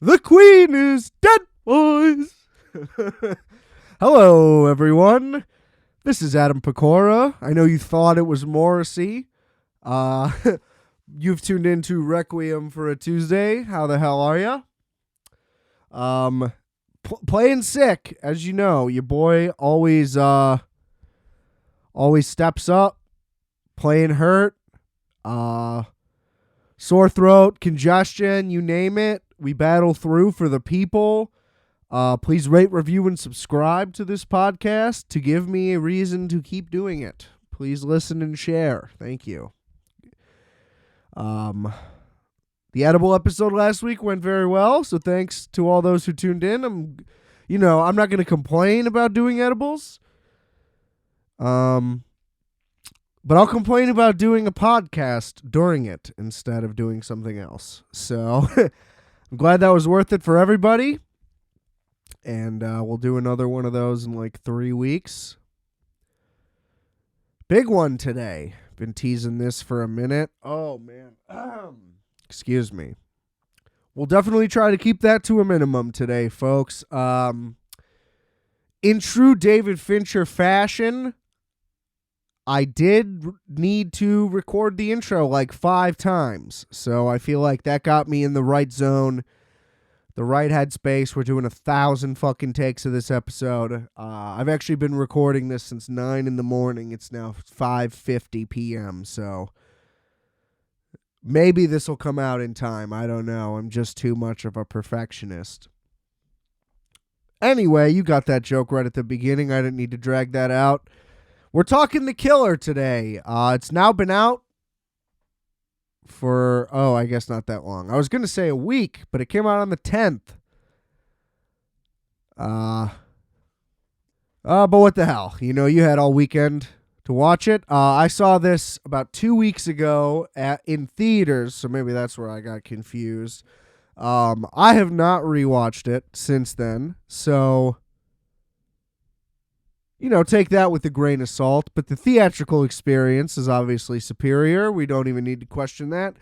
The Queen is dead, boys. Hello, everyone. This is Adam Pecora. I know you thought it was Morrissey. Uh, you've tuned into Requiem for a Tuesday. How the hell are ya? Playing sick, as you know. Your boy always steps up. Playing hurt. Sore throat, congestion, you name it. We battle through for the people. Please rate, review, and subscribe to this podcast to give me a reason to keep doing it. Please listen and share. Thank you. The edible episode last week went very well, so thanks to all those who tuned in. I'm not going to complain about doing edibles. But I'll complain about doing a podcast during it instead of doing something else. So I'm glad that was worth it for everybody. And we'll do another one of those in like 3 weeks. Big one today. Been teasing this for a minute. Oh, man. Excuse me. We'll definitely try to keep that to a minimum today, folks. In true David Fincher fashion, I did need to record the intro like 5 times, so I feel like that got me in the right zone, the right headspace. We're doing 1,000 fucking takes of this episode. I've actually been recording this since 9 in the morning. It's now 5:50 p.m., so maybe this will come out in time. I don't know. I'm just too much of a perfectionist. Anyway, you got that joke right at the beginning. I didn't need to drag that out. We're talking The Killer today. It's now been out for, I guess not that long. I was going to say a week, but it came out on the 10th. But what the hell? You had all weekend to watch it. I saw this about 2 weeks ago in theaters, so maybe that's where I got confused. I have not rewatched it since then, so take that with a grain of salt, but the theatrical experience is obviously superior. We don't even need to question that.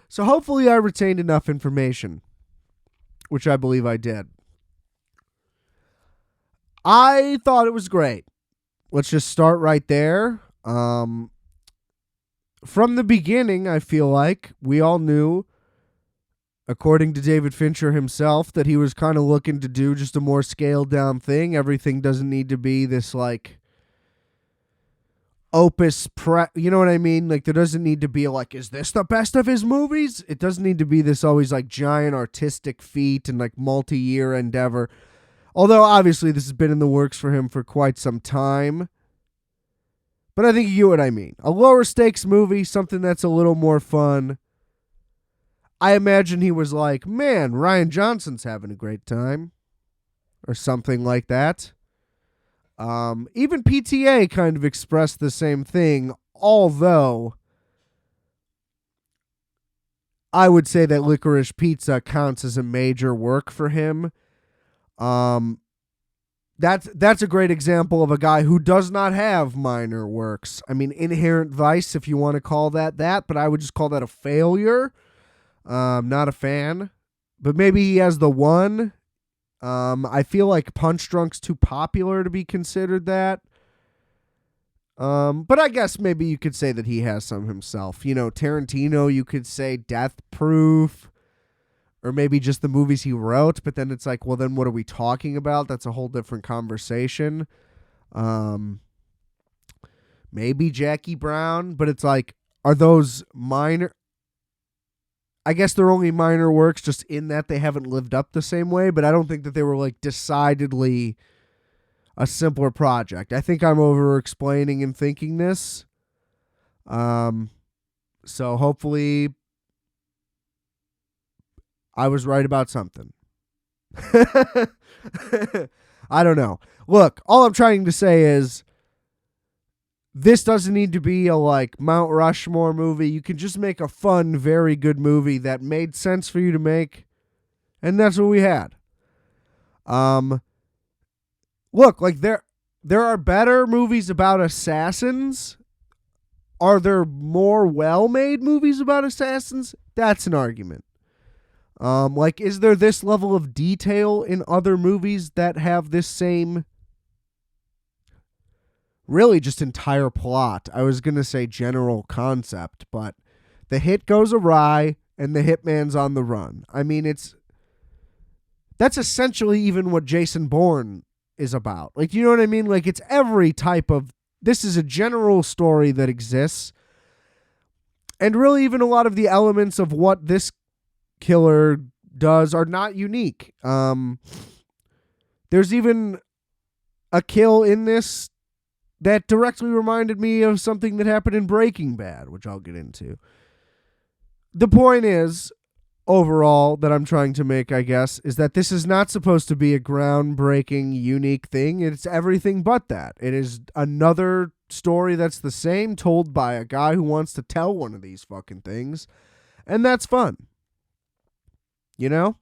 So hopefully I retained enough information, which I believe I did. I thought it was great. Let's just start right there. From the beginning, I feel like we all knew, according to David Fincher himself, that he was kind of looking to do just a more scaled down thing. Everything doesn't need to be this like opus you know what I mean? Like there doesn't need to be like, is this the best of his movies? It doesn't need to be this always like giant artistic feat and like multi-year endeavor. Although obviously this has been in the works for him for quite some time. But I think you get what I mean. A lower stakes movie, something that's a little more fun. I imagine he was like, man, Rian Johnson's having a great time. Or something like that. Even PTA kind of expressed the same thing. Although, I would say that Licorice Pizza counts as a major work for him. That's a great example of a guy who does not have minor works. I mean, Inherent Vice, if you want to call that, but I would just call that a failure. Not a fan, but maybe he has the one. I feel like Punch Drunk's too popular to be considered that. But I guess maybe you could say that he has some himself. Tarantino, you could say Death Proof, or maybe just the movies he wrote, but then it's like, well, then what are we talking about? That's a whole different conversation. Maybe Jackie Brown, but it's like, are those minor? I guess they're only minor works just in that they haven't lived up the same way, but I don't think that they were like decidedly a simpler project. I think I'm over explaining and thinking this. So hopefully I was right about something. I don't know. Look, all I'm trying to say is this doesn't need to be a like Mount Rushmore movie. You can just make a fun, very good movie that made sense for you to make. And that's what we had. Look, like there are better movies about assassins. Are there more well-made movies about assassins? That's an argument. Like, is there this level of detail in other movies that have this same, really just entire plot? I was going to say general concept, but the hit goes awry and the hitman's on the run. I mean, that's essentially even what Jason Bourne is about. Like, you know what I mean? Like, it's every type of, this is a general story that exists. And really, even a lot of the elements of what this killer does are not unique. There's even a kill in this that directly reminded me of something that happened in Breaking Bad, which I'll get into. The point is, overall, that I'm trying to make, I guess, is that this is not supposed to be a groundbreaking, unique thing. It's everything but that. It is another story that's the same, told by a guy who wants to tell one of these fucking things, and that's fun. You know?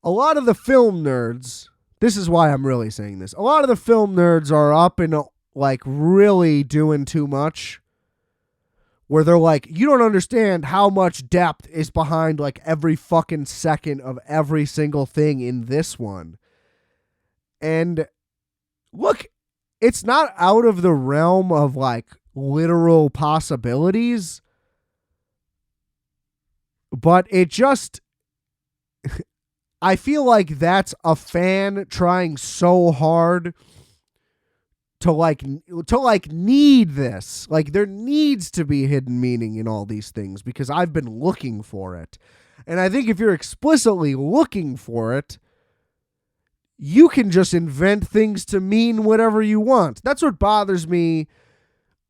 A lot of the film nerds, this is why I'm really saying this, a lot of the film nerds are up and like really doing too much, where they're like, you don't understand how much depth is behind like every fucking second of every single thing in this one. And look, it's not out of the realm of like literal possibilities, but it just, I feel like that's a fan trying so hard to need this. Like, there needs to be hidden meaning in all these things because I've been looking for it. And I think if you're explicitly looking for it, you can just invent things to mean whatever you want. That's what bothers me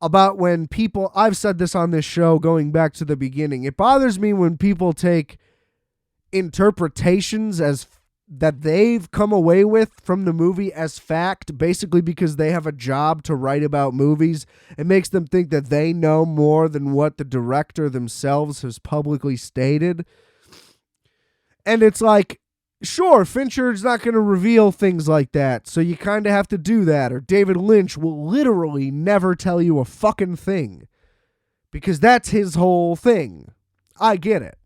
about when people, I've said this on this show going back to the beginning, it bothers me when people take interpretations as that they've come away with from the movie as fact, basically because they have a job to write about movies. It makes them think that they know more than what the director themselves has publicly stated. And it's like, sure, Fincher's not going to reveal things like that, so you kind of have to do that. Or David Lynch will literally never tell you a fucking thing because that's his whole thing. I get it.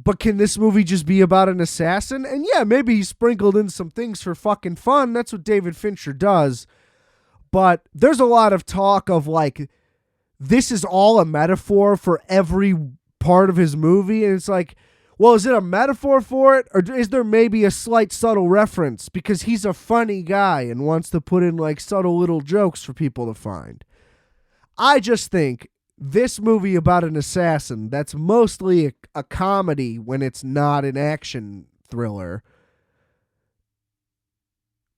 But can this movie just be about an assassin? And yeah, maybe he sprinkled in some things for fucking fun. That's what David Fincher does. But there's a lot of talk of like, this is all a metaphor for every part of his movie. And it's like, well, is it a metaphor for it? Or is there maybe a slight subtle reference because he's a funny guy and wants to put in like subtle little jokes for people to find? I just think this movie about an assassin that's mostly a comedy when it's not an action thriller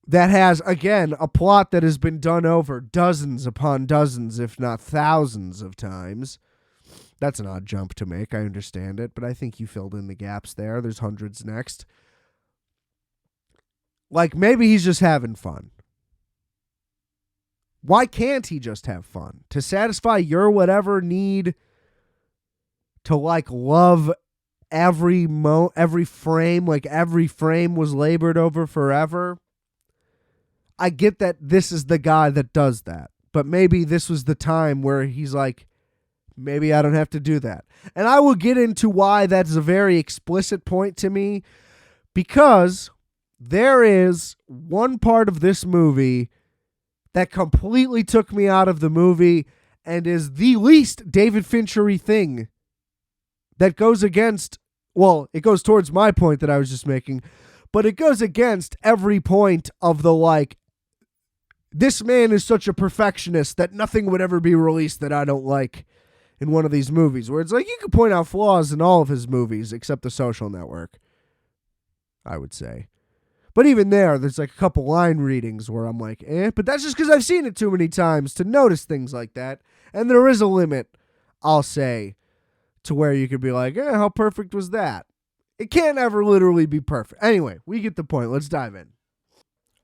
that has, again, a plot that has been done over dozens upon dozens, if not thousands of times. That's an odd jump to make. I understand it, but I think you filled in the gaps there. There's hundreds next. Like, maybe he's just having fun. Why can't he just have fun? To satisfy your whatever need to like love every frame, like every frame was labored over forever. I get that this is the guy that does that, but maybe this was the time where he's like, maybe I don't have to do that. And I will get into why that's a very explicit point to me, because there is one part of this movie that completely took me out of the movie and is the least David Fincher-y thing that goes against, well, it goes towards my point that I was just making, but it goes against every point of the like, this man is such a perfectionist that nothing would ever be released that I don't like in one of these movies, where it's like you could point out flaws in all of his movies except The Social Network, I would say. But even there's like a couple line readings where I'm like, but that's just because I've seen it too many times to notice things like that. And there is a limit, I'll say, to where you could be like, how perfect was that? It can't ever literally be perfect. Anyway, we get the point. Let's dive in.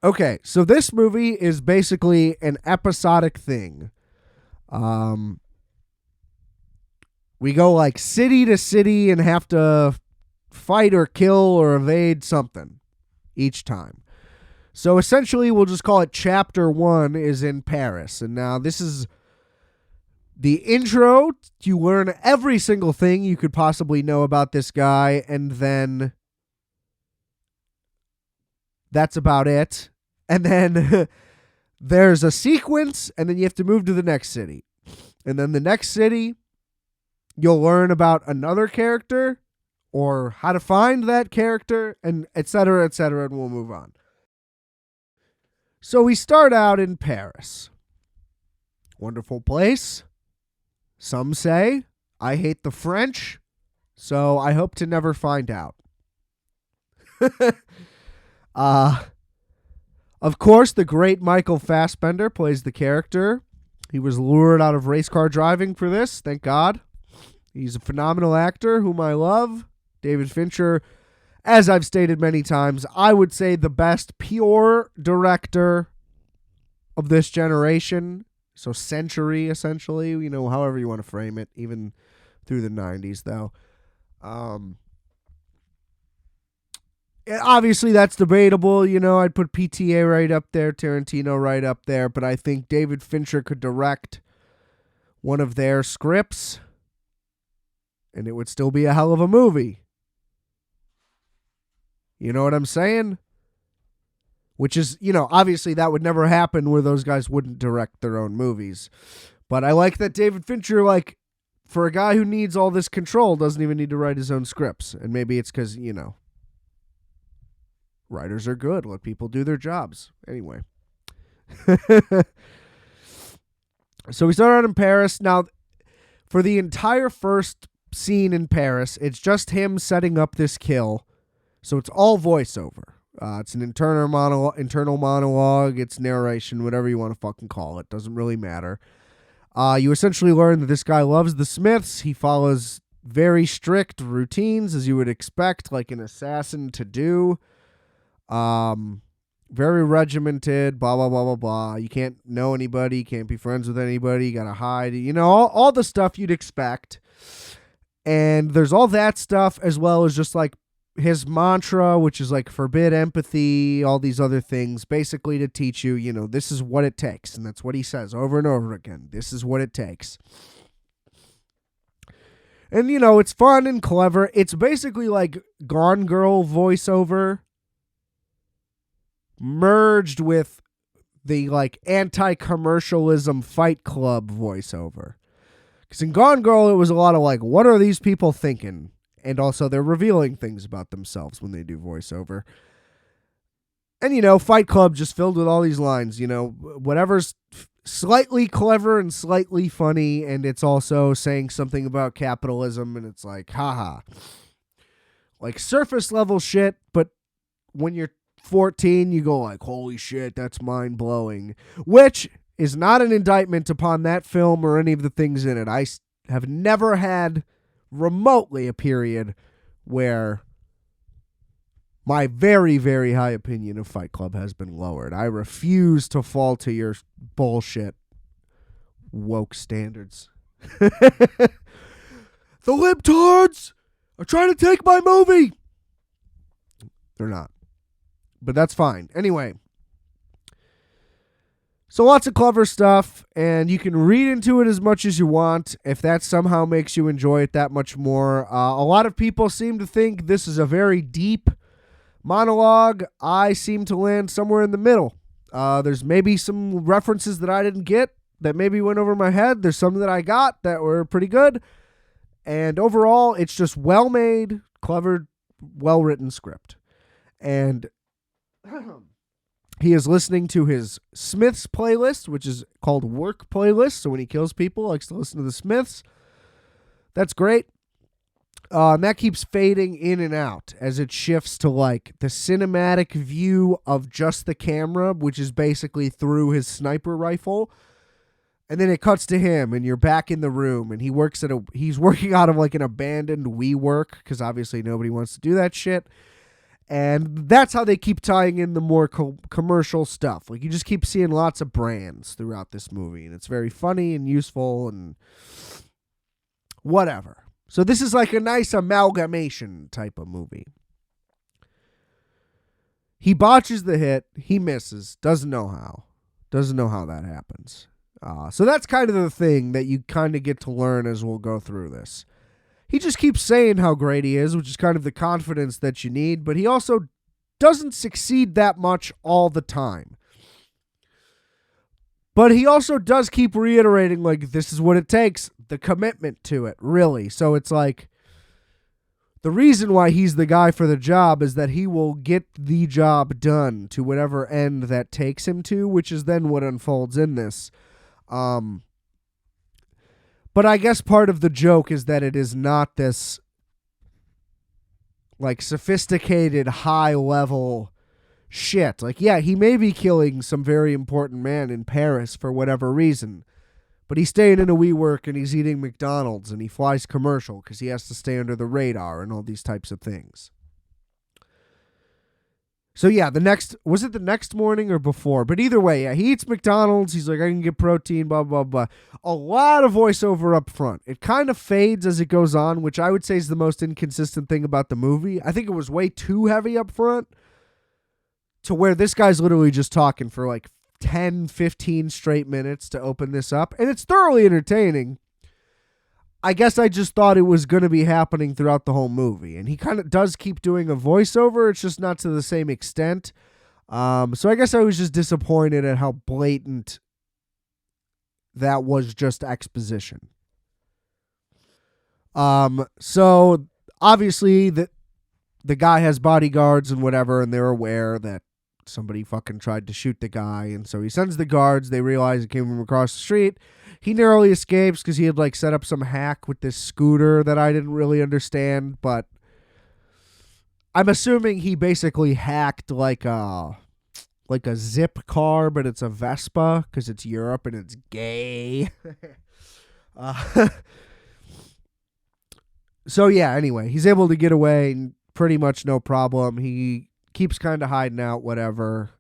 Okay, so this movie is basically an episodic thing. We go like city to city and have to fight or kill or evade something each time. So essentially, we'll just call it Chapter 1 is in Paris. And now this is The intro, you learn every single thing you could possibly know about this guy, and then that's about it. And then there's a sequence, and then you have to move to the next city. And then the next city, you'll learn about another character or how to find that character, and et cetera, and we'll move on. So we start out in Paris. Wonderful place. Some say I hate the French, so I hope to never find out. Of course, the great Michael Fassbender plays the character. He was lured out of race car driving for this, thank God. He's a phenomenal actor whom I love. David Fincher, as I've stated many times, I would say the best pure director of this generation. So century, essentially, however you want to frame it, even through the 90s, though. Obviously, that's debatable. I'd put PTA right up there, Tarantino right up there, but I think David Fincher could direct one of their scripts, and it would still be a hell of a movie. You know what I'm saying? Which is, obviously that would never happen where those guys wouldn't direct their own movies. But I like that David Fincher, for a guy who needs all this control, doesn't even need to write his own scripts. And maybe it's because, writers are good. Let people do their jobs. Anyway. So we start out in Paris. Now, for the entire first scene in Paris, it's just him setting up this kill. So it's all voiceover. It's an internal monologue, it's narration, whatever you want to fucking call it. Doesn't really matter. You essentially learn that this guy loves the Smiths. He follows very strict routines, as you would expect, like an assassin to do. Very regimented, blah, blah, blah, blah, blah. You can't know anybody, can't be friends with anybody, you gotta hide. All the stuff you'd expect. And there's all that stuff, as well as just his mantra, which is forbid empathy, all these other things, basically to teach you, this is what it takes. And that's what he says over and over again. This is what it takes. And, it's fun and clever. It's basically like Gone Girl voiceover merged with the anti-commercialism Fight Club voiceover. Because in Gone Girl, it was a lot of what are these people thinking? And also, they're revealing things about themselves when they do voiceover. And, Fight Club just filled with all these lines, whatever's slightly clever and slightly funny, and it's also saying something about capitalism, and it's haha. Surface level shit, but when you're 14, you go holy shit, that's mind-blowing. Which is not an indictment upon that film or any of the things in it. I have never had remotely a period where my very, very high opinion of Fight Club has been lowered. I refuse to fall to your bullshit woke standards. The libtards are trying to take my movie. They're not. But that's fine. Anyway. So lots of clever stuff, and you can read into it as much as you want if that somehow makes you enjoy it that much more. A lot of people seem to think this is a very deep monologue. I seem to land somewhere in the middle. There's maybe some references that I didn't get that maybe went over my head. There's some that I got that were pretty good. And overall, it's just well-made, clever, well-written script. And he is listening to his Smiths playlist, which is called Work Playlist. So when he kills people, likes to listen to the Smiths. That's great. And that keeps fading in and out as it shifts to the cinematic view of just the camera, which is basically through his sniper rifle. And then it cuts to him, and you're back in the room, and he's working out of an abandoned WeWork, because obviously nobody wants to do that shit. And that's how they keep tying in the more commercial stuff. You just keep seeing lots of brands throughout this movie, and it's very funny and useful and whatever. So this is a nice amalgamation type of movie. He botches the hit. He misses. Doesn't know how that happens. So that's kind of the thing that you kind of get to learn as we'll go through this. He just keeps saying how great he is, which is kind of the confidence that you need, but he also doesn't succeed that much all the time. But he also does keep reiterating, like, this is what it takes, the commitment to it, really. So it's like, the reason why he's the guy for the job is that he will get the job done to whatever end that takes him to, which is then what unfolds in this. But I guess part of the joke is that it is not this like sophisticated high level shit. Like, yeah, he may be killing some very important man in Paris for whatever reason, but he's staying in a WeWork and he's eating McDonald's and he flies commercial because he has to stay under the radar and all these types of things. So yeah, was it the next morning or before? But either way, yeah, he eats McDonald's. He's like, I can get protein, blah, blah, blah. A lot of voiceover up front. It kind of fades as it goes on, which I would say is the most inconsistent thing about the movie. I think it was way too heavy up front to where this guy's literally just talking for like 10, 15 straight minutes to open this up. And it's thoroughly entertaining. I guess I just thought it was going to be happening throughout the whole movie. And he kind of does keep doing a voiceover. It's just not to the same extent. So I guess I was just disappointed at how blatant that was just exposition. So obviously the guy has bodyguards and whatever, and they're aware that somebody fucking tried to shoot the guy. And so he sends the guards. They realize it came from across the street. He narrowly escapes because he had like set up some hack with this scooter that I didn't really understand, but I'm assuming he basically hacked like a zip car, but it's a Vespa because it's Europe and it's gay. So yeah, anyway, he's able to get away pretty much no problem. He keeps kind of hiding out, whatever.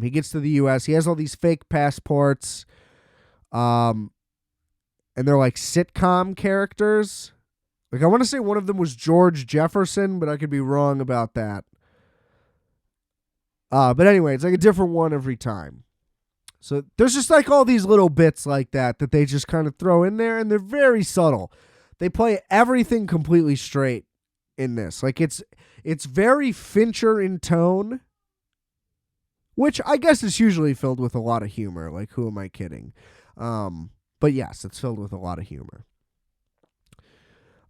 He gets to the U.S. He has all these fake passports. And they're like sitcom characters. Like, I want to say one of them was George Jefferson, but I could be wrong about that. But anyway, it's like a different one every time. So there's just like all these little bits like that they just kind of throw in there, and they're very subtle. They play everything completely straight in this. Like, it's very Fincher in tone, which I guess is usually filled with a lot of humor. Like, who am I kidding? But yes, it's filled with a lot of humor.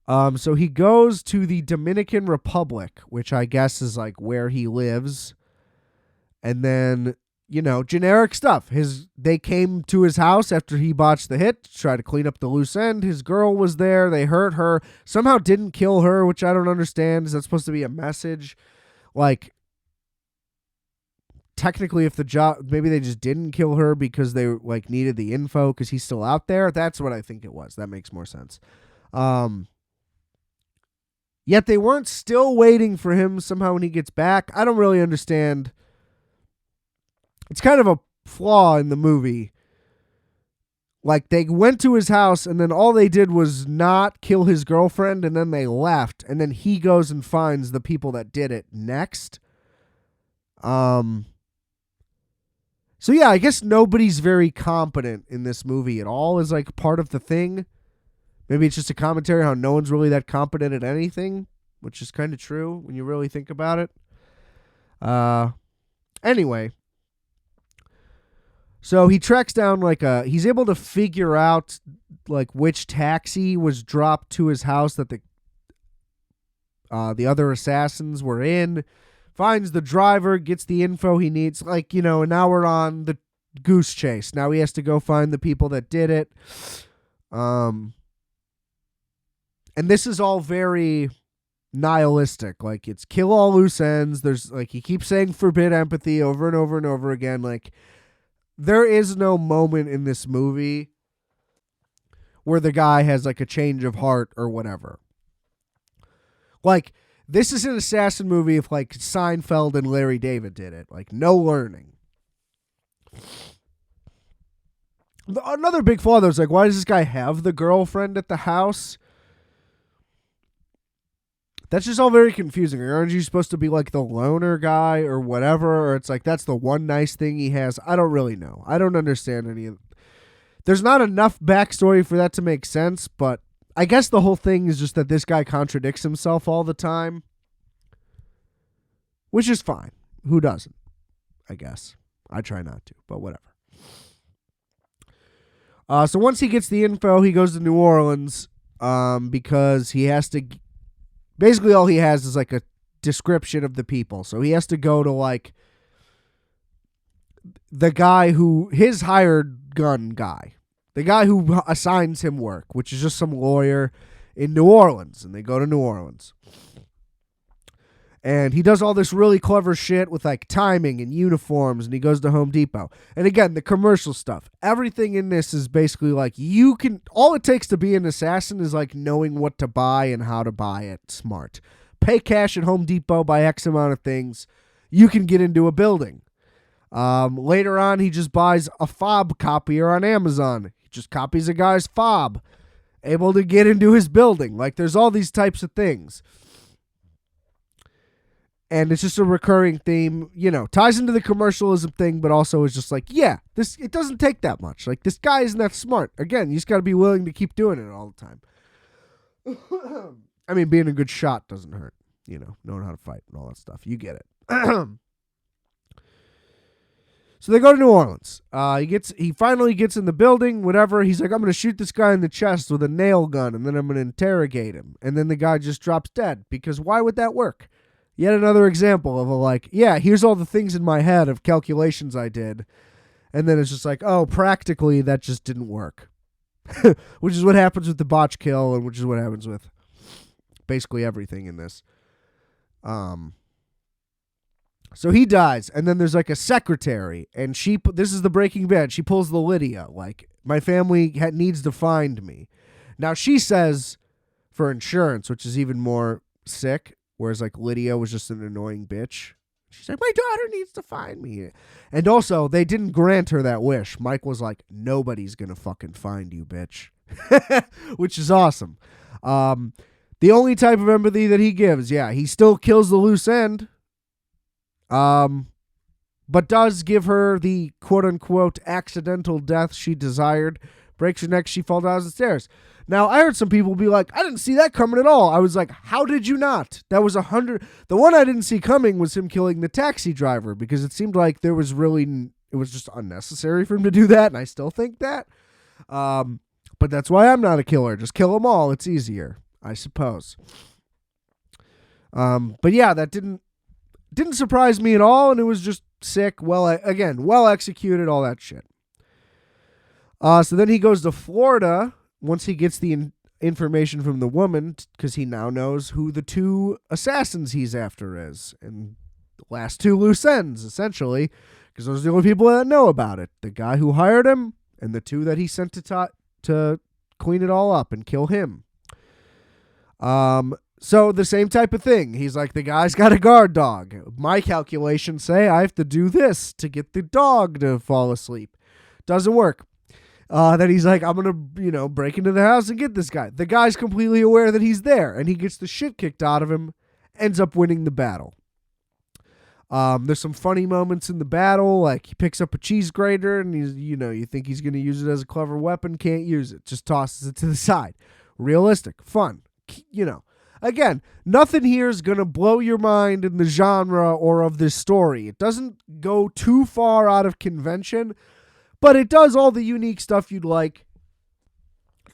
So he goes to the Dominican Republic, which I guess is like where he lives. And then, you know, generic stuff. They came to his house after he botched the hit to try to clean up the loose end. His girl was there. They hurt her. Somehow didn't kill her, which I don't understand. Is that supposed to be a message? Like, technically, if the job, maybe they just didn't kill her because they like needed the info because he's still out there. That's what I think it was. That makes more sense. Yet they weren't still waiting for him somehow when he gets back. I don't really understand. It's kind of a flaw in the movie. Like, they went to his house and then all they did was not kill his girlfriend, and then they left, and then he goes and finds the people that did it next. So yeah, I guess nobody's very competent in this movie at all is like part of the thing. Maybe it's just a commentary how no one's really that competent at anything, which is kind of true when you really think about it. Anyway, so he tracks down he's able to figure out like which taxi was dropped to his house that the other assassins were in. Finds the driver, gets the info he needs. Like, you know, and now we're on the goose chase. Now he has to go find the people that did it. And this is all very nihilistic. Like, it's kill all loose ends. There's, like, he keeps saying forbid empathy over and over and over again. Like, there is no moment in this movie where the guy has, like, a change of heart or whatever. Like, this is an assassin movie if, like, Seinfeld and Larry David did it. Like, no learning. Another big flaw, though, is, like, why does this guy have the girlfriend at the house? That's just all very confusing. Aren't you supposed to be, like, the loner guy or whatever? Or it's like, that's the one nice thing he has? I don't really know. I don't understand any of it. There's not enough backstory for that to make sense, but I guess the whole thing is just that this guy contradicts himself all the time, which is fine. Who doesn't? I guess. I try not to, but whatever. So once he gets the info, he goes to New Orleans because he has to... Basically, all he has is like a description of the people. So he has to go to like the guy who... His hired gun guy. The guy who assigns him work, which is just some lawyer in New Orleans. And they go to New Orleans. And he does all this really clever shit with like timing and uniforms, and he goes to Home Depot. And again, the commercial stuff. Everything in this is basically like all it takes to be an assassin is like knowing what to buy and how to buy it smart. Pay cash at Home Depot, buy X amount of things. You can get into a building. Later on, he just buys a fob copier on Amazon. He just copies a guy's fob. Able to get into his building. Like there's all these types of things. And it's just a recurring theme, ties into the commercialism thing, but also is just like, yeah, it doesn't take that much. Like, this guy isn't that smart. Again, you just got to be willing to keep doing it all the time. I mean, being a good shot doesn't hurt, knowing how to fight and all that stuff. You get it. So they go to New Orleans. He finally gets in the building, whatever. He's like, I'm going to shoot this guy in the chest with a nail gun, and then I'm going to interrogate him. And then the guy just drops dead, because why would that work? Yet another example of here's all the things in my head of calculations I did. And then it's just like, oh, practically that just didn't work. Which is what happens with the botch kill, and which is what happens with basically everything in this. So he dies, and then there's like a secretary, and this is the Breaking Bad. She pulls the Lydia, like, my family needs to find me. Now she says for insurance, which is even more sick. Whereas, like, Lydia was just an annoying bitch. She's like, my daughter needs to find me. And also, they didn't grant her that wish. Mike was like, nobody's going to fucking find you, bitch. Which is awesome. The only type of empathy that he gives, he still kills the loose end. But does give her the quote-unquote accidental death she desired. Breaks her neck, she falls down the stairs. Now, I heard some people be like, I didn't see that coming at all. I was like, how did you not? That was 100. The one I didn't see coming was him killing the taxi driver, because it seemed like it was just unnecessary for him to do that, and I still think that. But that's why I'm not a killer. Just kill them all. It's easier, I suppose. But yeah, that didn't surprise me at all, and it was just sick. Well executed, all that shit. So then he goes to Florida once he gets the information from the woman, because he now knows who the two assassins he's after is. And the last two loose ends, essentially, because those are the only people that know about it. The guy who hired him, and the two that he sent to clean it all up and kill him. So the same type of thing. He's like, the guy's got a guard dog. My calculations say I have to do this to get the dog to fall asleep. Doesn't work. Then he's like, I'm going to, break into the house and get this guy. The guy's completely aware that he's there, and he gets the shit kicked out of him, ends up winning the battle. There's some funny moments in the battle, like he picks up a cheese grater, and he's, you think he's going to use it as a clever weapon, can't use it, just tosses it to the side. Realistic, fun, Again, nothing here is going to blow your mind in the genre or of this story. It doesn't go too far out of convention, but it does all the unique stuff you'd like,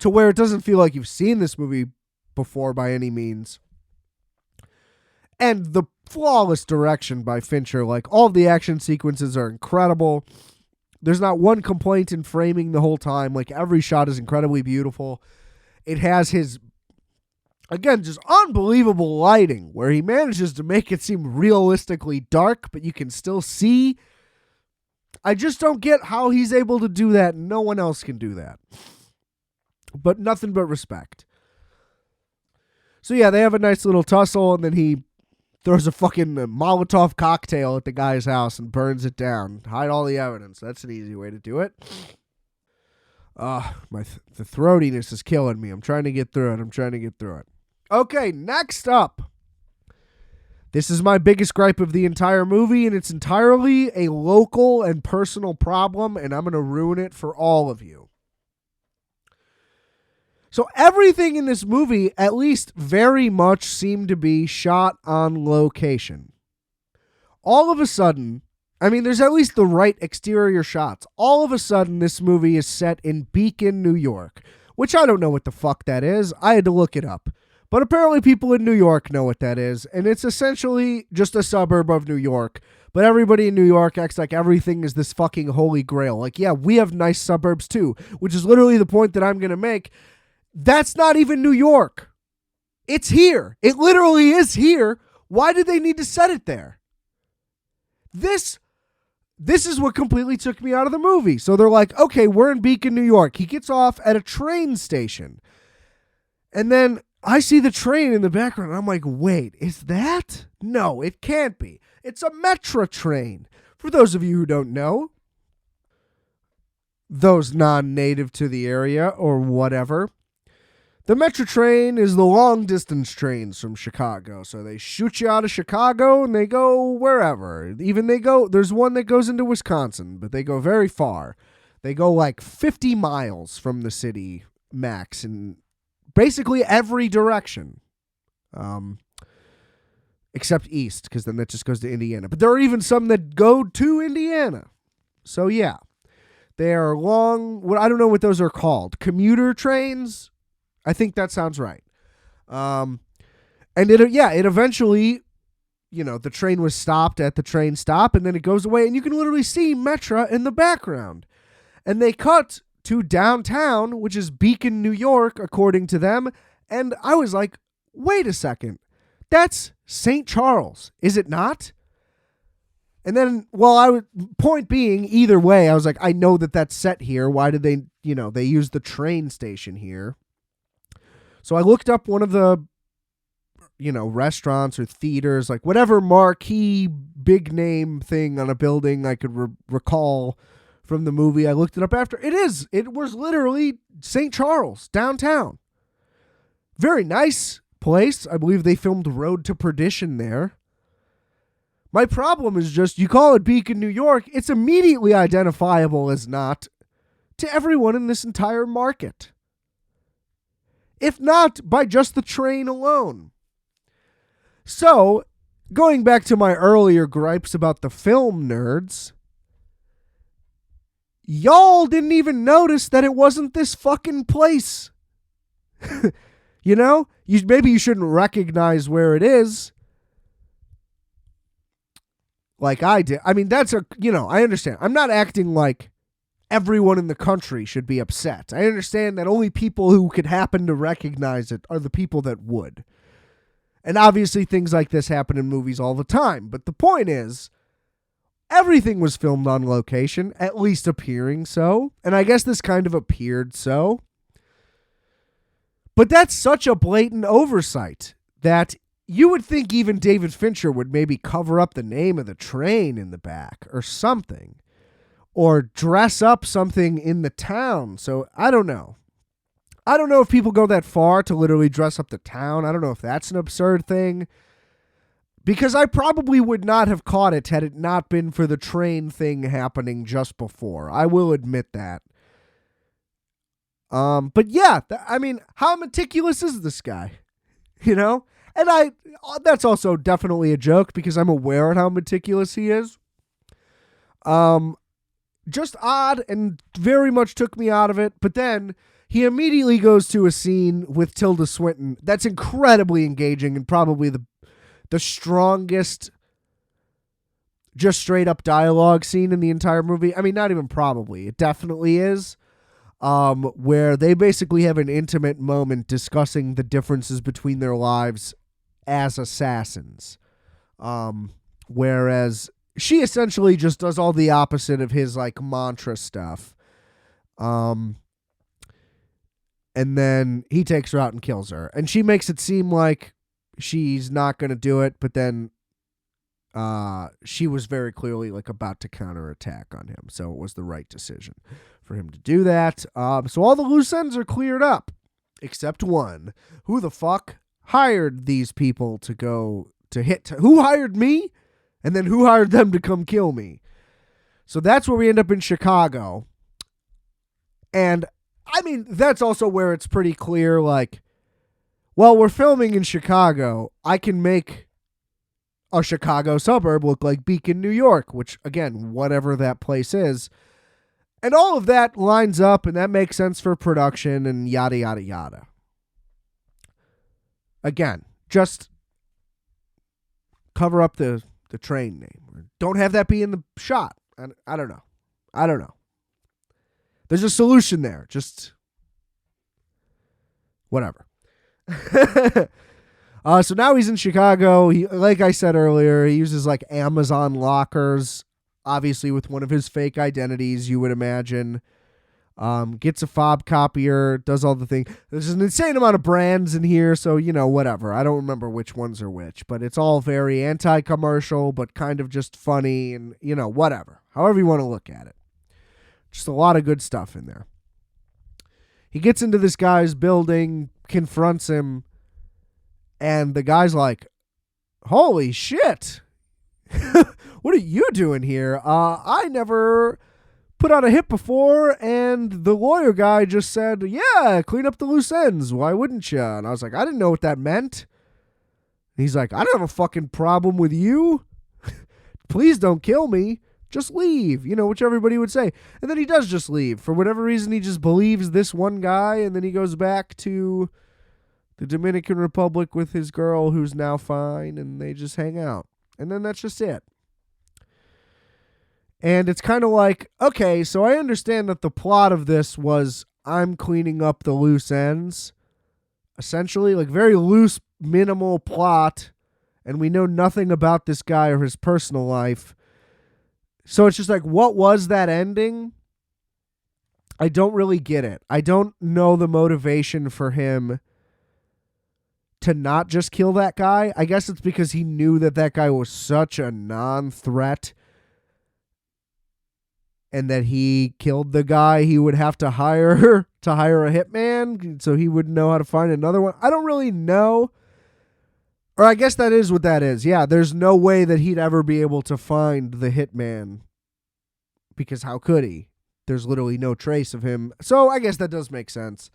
to where it doesn't feel like you've seen this movie before by any means. And the flawless direction by Fincher, like all the action sequences are incredible. There's not one complaint in framing the whole time. Like every shot is incredibly beautiful. It has his, again, just unbelievable lighting where he manages to make it seem realistically dark, but you can still see. I just don't get how he's able to do that. No one else can do that. But nothing but respect. So yeah, they have a nice little tussle, and then he throws a fucking Molotov cocktail at the guy's house and burns it down. Hide all the evidence. That's an easy way to do it. The throatiness is killing me. I'm trying to get through it. Okay, next up. This is my biggest gripe of the entire movie, and it's entirely a local and personal problem, and I'm going to ruin it for all of you. So everything in this movie, at least very much, seemed to be shot on location. All of a sudden, I mean, there's at least the right exterior shots. All of a sudden, this movie is set in Beacon, New York, which I don't know what the fuck that is. I had to look it up. But apparently people in New York know what that is, and it's essentially just a suburb of New York. But everybody in New York acts like everything is this fucking holy grail. Like, yeah, we have nice suburbs too, which is literally the point that I'm going to make. That's not even New York. It's here. It literally is here. Why did they need to set it there? This is what completely took me out of the movie. So they're like, okay, we're in Beacon, New York. He gets off at a train station. And then I see the train in the background. And I'm like, wait, is that? No, it can't be. It's a Metro train. For those of you who don't know, those non-native to the area or whatever, the Metro train is the long-distance trains from Chicago. So they shoot you out of Chicago and they go wherever. There's one that goes into Wisconsin, but they go very far. They go like 50 miles from the city max in basically every direction. Except east, because then that just goes to Indiana. But there are even some that go to Indiana. So yeah, they are long, I don't know what those are called. Commuter trains? I think that sounds right. And it eventually, the train was stopped at the train stop, and then it goes away, and you can literally see Metra in the background. And they cut to downtown, which is Beacon, New York, according to them. And I was like, wait a second. That's St. Charles, is it not? And then, point being, either way, I was like, I know that that's set here. Why did they, they use the train station here? So I looked up one of the, restaurants or theaters, like whatever marquee big name thing on a building I could recall from the movie. I looked it up after. It was literally St. Charles, downtown. Very nice place. I believe they filmed Road to Perdition there. My problem is just, you call it Beacon, New York, it's immediately identifiable as not to everyone in this entire market. If not by just the train alone. So, going back to my earlier gripes about the film nerds, y'all didn't even notice that it wasn't this fucking place. Maybe you shouldn't recognize where it is. Like I did. I mean, I understand. I'm not acting like everyone in the country should be upset. I understand that only people who could happen to recognize it are the people that would. And obviously things like this happen in movies all the time. But the point is, everything was filmed on location, at least appearing so. And I guess this kind of appeared so. But that's such a blatant oversight that you would think even David Fincher would maybe cover up the name of the train in the back or something. Or dress up something in the town. So I don't know. I don't know if people go that far to literally dress up the town. I don't know if that's an absurd thing. Because I probably would not have caught it had it not been for the train thing happening just before. I will admit that. But yeah, how meticulous is this guy? And that's also definitely a joke because I'm aware of how meticulous he is. Just odd and very much took me out of it. But then he immediately goes to a scene with Tilda Swinton that's incredibly engaging and probably the strongest just straight up dialogue scene in the entire movie. I mean, not even probably. It definitely is. Where they basically have an intimate moment discussing the differences between their lives as assassins. Whereas she essentially just does all the opposite of his like mantra stuff. And then he takes her out and kills her. And she makes it seem like she's not going to do it, but then she was very clearly like about to counterattack on him. So it was the right decision for him to do that. So all the loose ends are cleared up, except one. Who the fuck hired these people to go to hit? Who hired me? And then who hired them to come kill me? So that's where we end up in Chicago. And I mean, that's also where it's pretty clear, like, well, we're filming in Chicago. I can make a Chicago suburb look like Beacon, New York, which, again, whatever that place is. And all of that lines up, and that makes sense for production and yada, yada, yada. Again, just cover up the train name. Don't have that be in the shot. I don't know. I don't know. There's a solution there. Just whatever. So now he's in Chicago. He, like I said earlier, he uses like Amazon lockers, obviously with one of his fake identities, you would imagine. Gets a fob copier, does all the things. There's an insane amount of brands in here, so, whatever. I don't remember which ones are which, but it's all very anti-commercial, but kind of just funny and, whatever. However you want to look at it. Just a lot of good stuff in there. He gets into this guy's building, confronts him, and the guy's like, holy shit. What are you doing here? I never put on a hit before, and the lawyer guy just said, yeah, clean up the loose ends. Why wouldn't you? And I was like, I didn't know what that meant. And he's like, I don't have a fucking problem with you. Please don't kill me. Just leave, which everybody would say. And then he does just leave. For whatever reason, he just believes this one guy, and then he goes back to the Dominican Republic with his girl who's now fine, and they just hang out. And then that's just it. And it's kind of like, okay, so I understand that the plot of this was I'm cleaning up the loose ends, essentially, like very loose, minimal plot, and we know nothing about this guy or his personal life. So it's just like, what was that ending? I don't really get it. I don't know the motivation for him to not just kill that guy. I guess it's because he knew that guy was such a non-threat and that he killed the guy he would have to hire a hitman so he would know how to find another one. I don't really know. Or I guess that is what that is. Yeah, there's no way that he'd ever be able to find the hitman because how could he? There's literally no trace of him. So I guess that does make sense.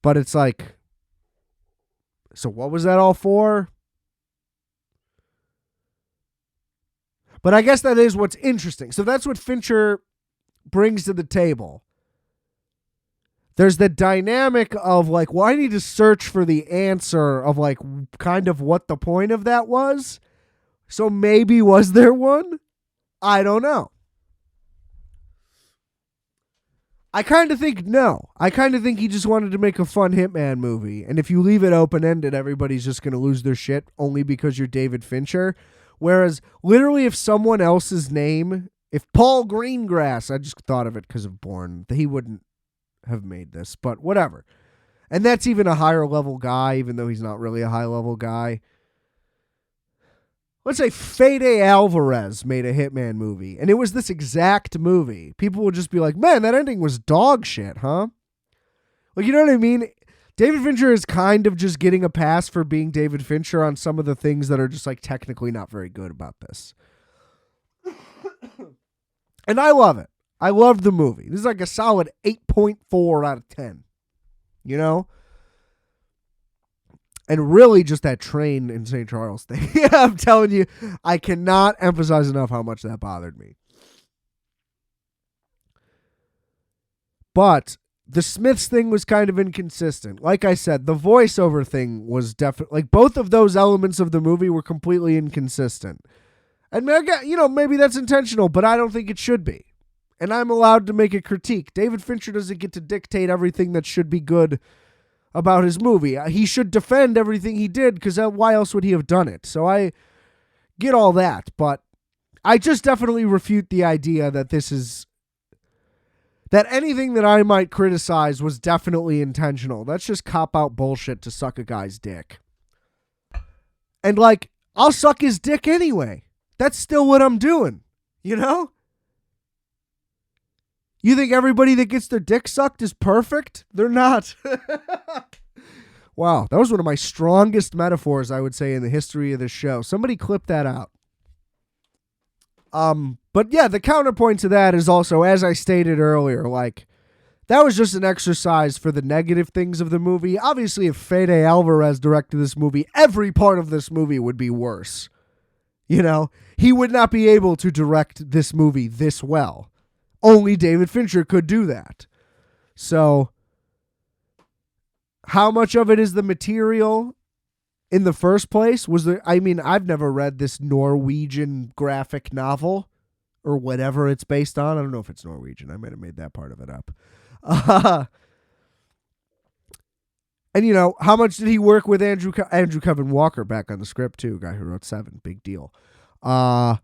But it's like, so what was that all for? But I guess that is what's interesting. So that's what Fincher brings to the table. There's the dynamic of like, well, I need to search for the answer of like kind of what the point of that was. So maybe was there one? I don't know. I kind of think no. I kind of think he just wanted to make a fun Hitman movie. And if you leave it open-ended, everybody's just going to lose their shit only because you're David Fincher. Whereas literally if someone else's name, if Paul Greengrass, I just thought of it because of Bourne, he wouldn't have made this, but whatever. And that's even a higher level guy, even though he's not really a high level guy. Let's say Fede Alvarez made a Hitman movie, and it was this exact movie. People would just be like, man, that ending was dog shit, huh? Like, you know what I mean? David Fincher is kind of just getting a pass for being David Fincher on some of the things that are just like technically not very good about this. And I love it. I loved the movie. This is like a solid 8.4 out of 10. You know? And really just that train in St. Charles thing. Yeah, I'm telling you, I cannot emphasize enough how much that bothered me. But the Smiths thing was kind of inconsistent. Like I said, the voiceover thing was definitely, like both of those elements of the movie were completely inconsistent. And maybe that's intentional, but I don't think it should be. And I'm allowed to make a critique. David Fincher doesn't get to dictate everything that should be good about his movie. He should defend everything he did, because why else would he have done it? So I get all that, but I just definitely refute the idea that that anything that I might criticize was definitely intentional. That's just cop-out bullshit to suck a guy's dick. And like, I'll suck his dick anyway. That's still what I'm doing, you know? You think everybody that gets their dick sucked is perfect? They're not. Wow, that was one of my strongest metaphors, I would say, in the history of this show. Somebody clip that out. But yeah, the counterpoint to that is also, as I stated earlier, like, that was just an exercise for the negative things of the movie. Obviously, if Fede Alvarez directed this movie, every part of this movie would be worse. You know, he would not be able to direct this movie this well. Only David Fincher could do that. So, how much of it is the material in the first place? I've never read this Norwegian graphic novel or whatever it's based on. I don't know if it's Norwegian. I might have made that part of it up. And, you know, how much did he work with Andrew Kevin Walker back on the script, too? Guy who wrote Seven. Big deal. How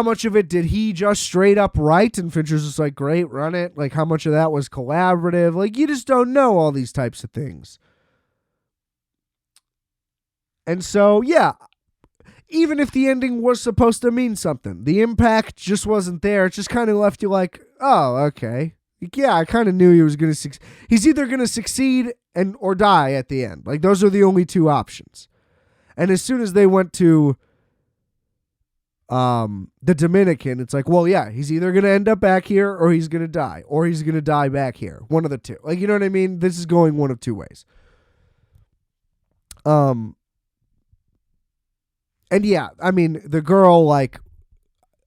much of it did he just straight up write? And Fincher's just like, great, run it. Like, how much of that was collaborative? Like, you just don't know all these types of things. And so, yeah, even if the ending was supposed to mean something, the impact just wasn't there. It just kind of left you like, oh, okay. Yeah, I kind of knew he was going to succeed. He's either going to succeed or die at the end. Like, those are the only two options. And as soon as they went to the Dominican, it's like, well, yeah, he's either going to end up back here or he's going to die. Or he's going to die back here. One of the two. Like, you know what I mean? This is going one of two ways. And yeah, I mean, the girl, like,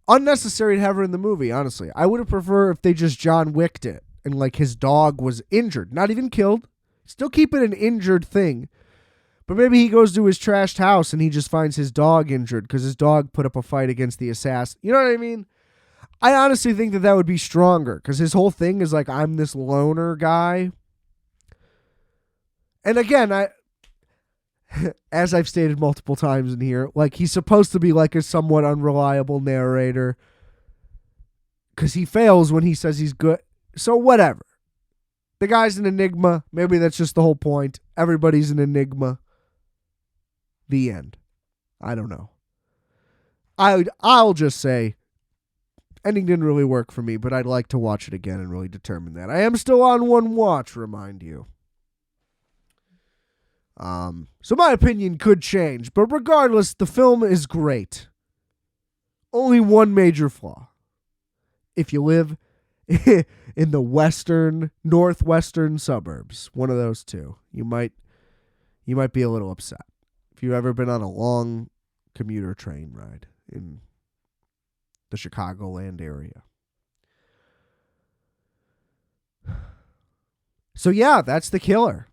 unnecessary to have her in the movie, honestly. I would have preferred if they just John Wicked it and, like, his dog was injured. Not even killed. Still keep it an injured thing. But maybe he goes to his trashed house and he just finds his dog injured because his dog put up a fight against the assassin. You know what I mean? I honestly think that would be stronger because his whole thing is, like, I'm this loner guy. And again, as I've stated multiple times in here, like, he's supposed to be like a somewhat unreliable narrator because he fails when he says he's good. So whatever. The guy's an enigma. Maybe that's just the whole point. Everybody's an enigma. The end. I don't know. I'll just say ending didn't really work for me, but I'd like to watch it again and really determine that. I am still on one watch, remind you. So my opinion could change, but regardless, the film is great. Only one major flaw. If you live in the northwestern suburbs, one of those two, you might be a little upset. If you've ever been on a long commuter train ride in the Chicagoland area. So yeah, that's The Killer.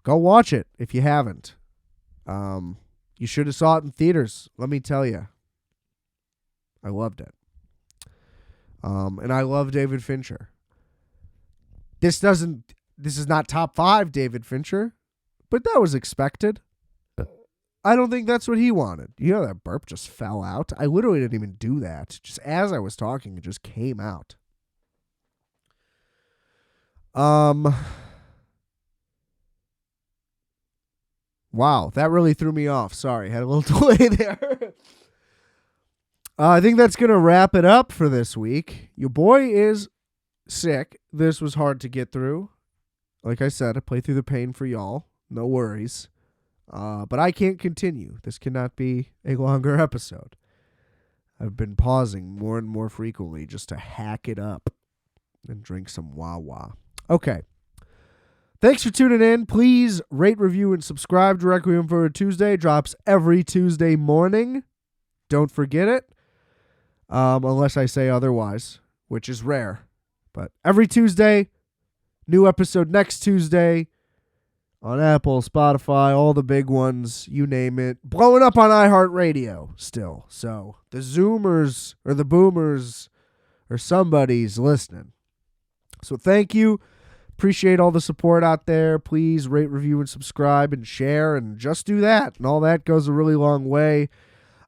Go watch it if you haven't. You should have saw it in theaters. Let me tell you. I loved it. And I love David Fincher. This is not top 5 David Fincher, but that was expected. I don't think that's what he wanted. You know, that burp just fell out. I literally didn't even do that. Just as I was talking, it just came out. Wow, that really threw me off. Sorry, had a little delay there. I think that's going to wrap it up for this week. Your boy is sick. This was hard to get through. Like I said, I play through the pain for y'all. No worries. But I can't continue. This cannot be a longer episode. I've been pausing more and more frequently just to hack it up and drink some Wawa. Okay. Thanks for tuning in. Please rate, review, and subscribe to Requiem for a Tuesday. Drops every Tuesday morning. Don't forget it. Unless I say otherwise, which is rare. But every Tuesday, new episode next Tuesday on Apple, Spotify, all the big ones, you name it. Blowing up on iHeartRadio still. So the Zoomers or the Boomers or somebody's listening. So thank you. Appreciate all the support out there. Please rate, review, and subscribe and share and just do that. And all that goes a really long way.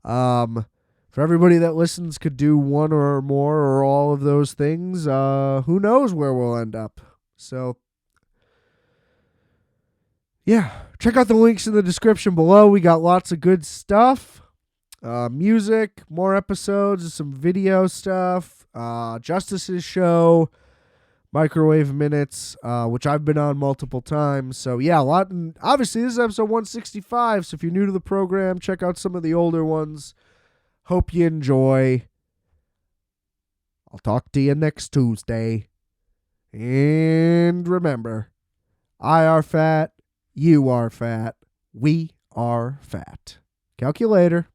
For everybody that listens could do one or more or all of those things. Who knows where we'll end up. So, yeah. Check out the links in the description below. We got lots of good stuff. Music, more episodes, some video stuff. Justice's show. Microwave Minutes, which I've been on multiple times. So, yeah, a lot. And obviously, this is episode 165. So, if you're new to the program, check out some of the older ones. Hope you enjoy. I'll talk to you next Tuesday. And remember, I are fat, you are fat, we are fat. Calculator.